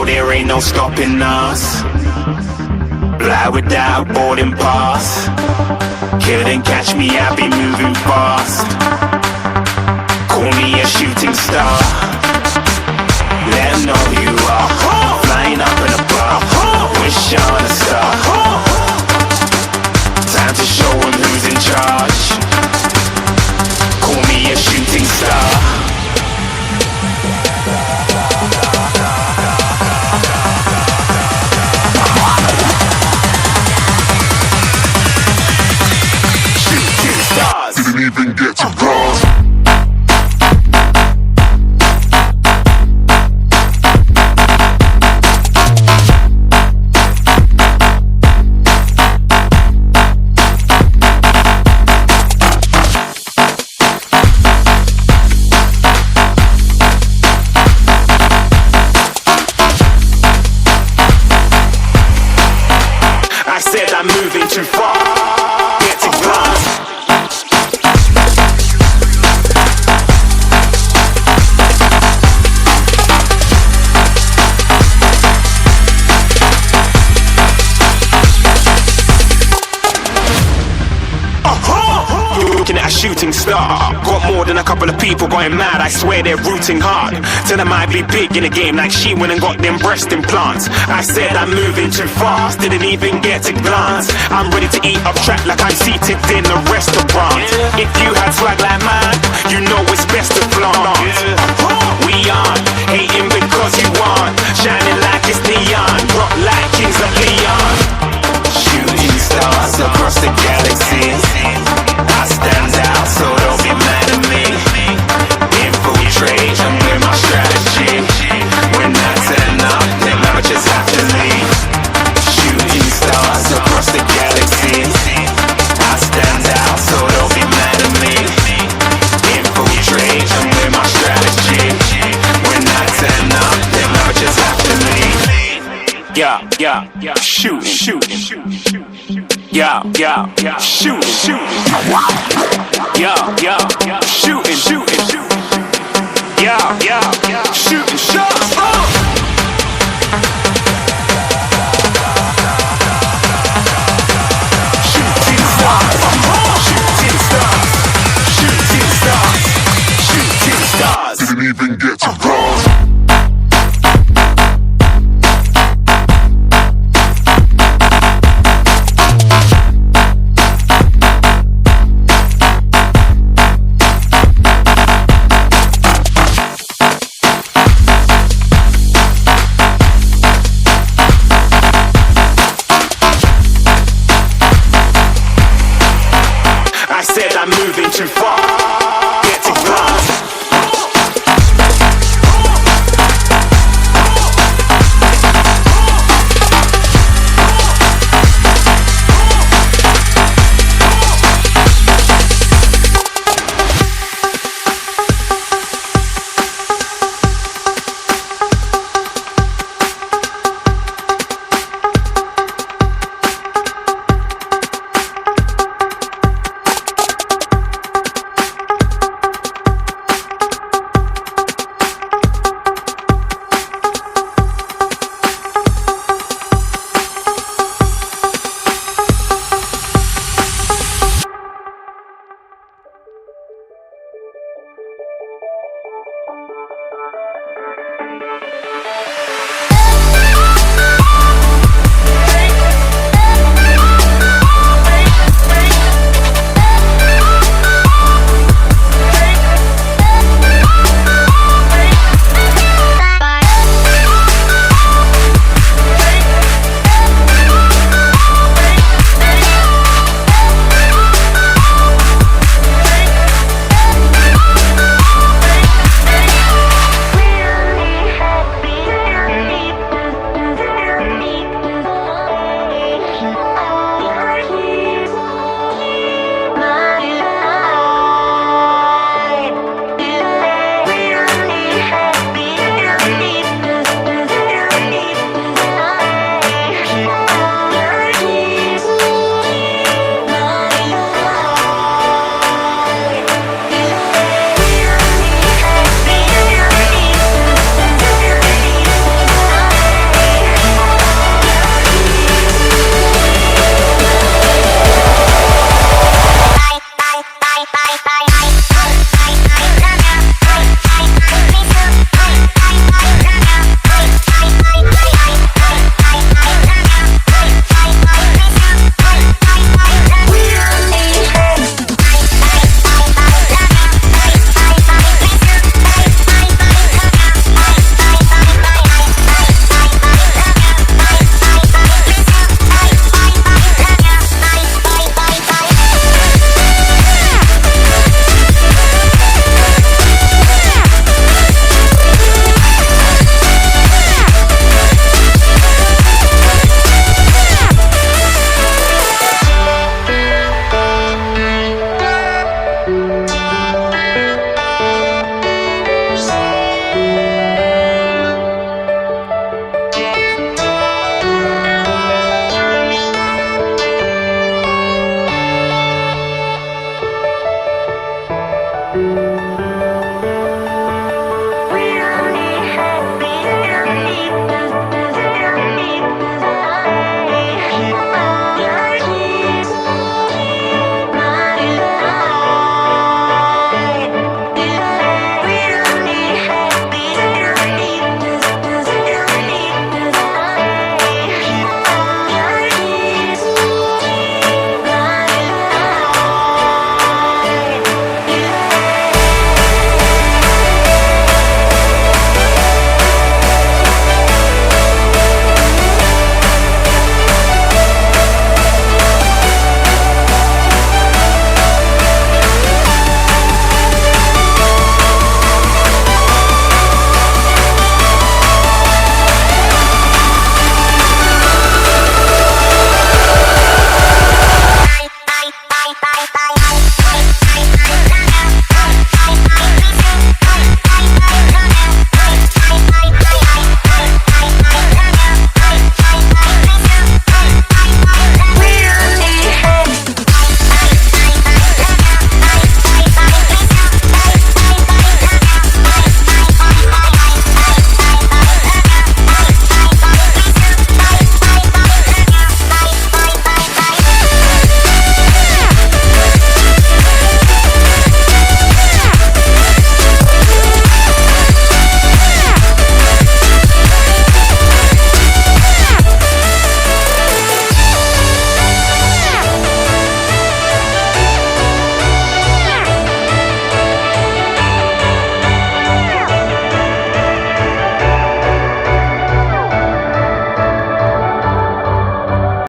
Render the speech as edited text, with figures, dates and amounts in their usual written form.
know there ain't no stopping us. Fly without boarding pass. Couldn't catch me, I be moving fast. Call me a shooting star. Let 'em know who you are. Flying up in a bar. Wish on a star. Time to show 'em who's in charge. Call me a shooting star. Didn't even get to cross. I said I'm moving too far. Get to glass. Looking at a shooting star. Got more than a couple of people going mad, I swear they're rooting hard. Tell them I be big in the game like she went and got them breast implants. I said I'm moving too fast, didn't even get a glance. I'm ready to eat up track like I'm seated in a restaurant. If you had swag like mine, you know it's best to flaunt. We aren't hating because you aren't shining like it's neon, rock like kings of Leon. Shooting stars across the galaxy. I stand out, so don't be mad at me. Infiltrate, I'm with my strategy. When I turn up, then I just have to leave. Shooting stars across the galaxy. I stand out, so don't be mad at me. Infiltrate, I'm with my strategy. When I turn up, then I just have to leave. Yeah, shooting. Yeah, shooting. Yeah, shooting. Yeah, shooting shots. Shooting stars. Shooting stars. Didn't even get to cross.